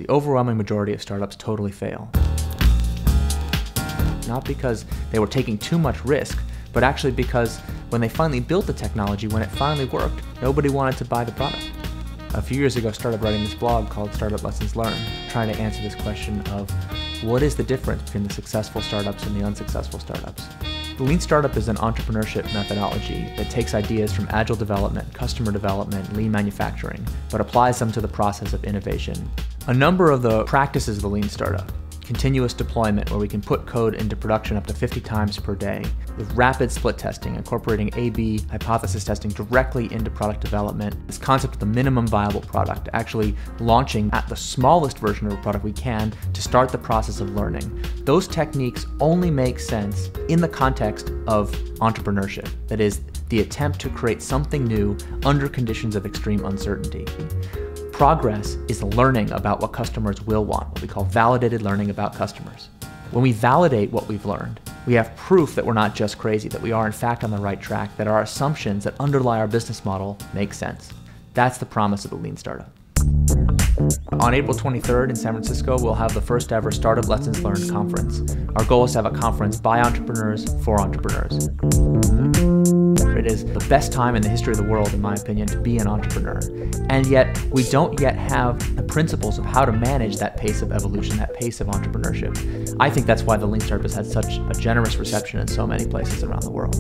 the overwhelming majority of startups totally fail. Not because they were taking too much risk, but actually because when they finally built the technology, when it finally worked, nobody wanted to buy the product. A few years ago, I started writing this blog called Startup Lessons Learned, trying to answer this question of what is the difference between the successful startups and the unsuccessful startups. The Lean Startup is an entrepreneurship methodology that takes ideas from agile development, customer development, lean manufacturing, but applies them to the process of innovation. A number of the practices of the Lean Startup: continuous deployment, where we can put code into production up to 50 times per day, with rapid split testing, incorporating A/B hypothesis testing directly into product development, this concept of the minimum viable product, actually launching at the smallest version of a product we can to start the process of learning. Those techniques only make sense in the context of entrepreneurship, that is, the attempt to create something new under conditions of extreme uncertainty. Progress is learning about what customers will want, what we call validated learning about customers. When we validate what we've learned, we have proof that we're not just crazy, that we are in fact on the right track, that our assumptions that underlie our business model make sense. That's the promise of the Lean Startup. On April 23rd in San Francisco, we'll have the first ever Startup Lessons Learned conference. Our goal is to have a conference by entrepreneurs for entrepreneurs. It is the best time in the history of the world, in my opinion, to be an entrepreneur. And yet, we don't yet have the principles of how to manage that pace of evolution, that pace of entrepreneurship. I think that's why the Lean Startup has had such a generous reception in so many places around the world.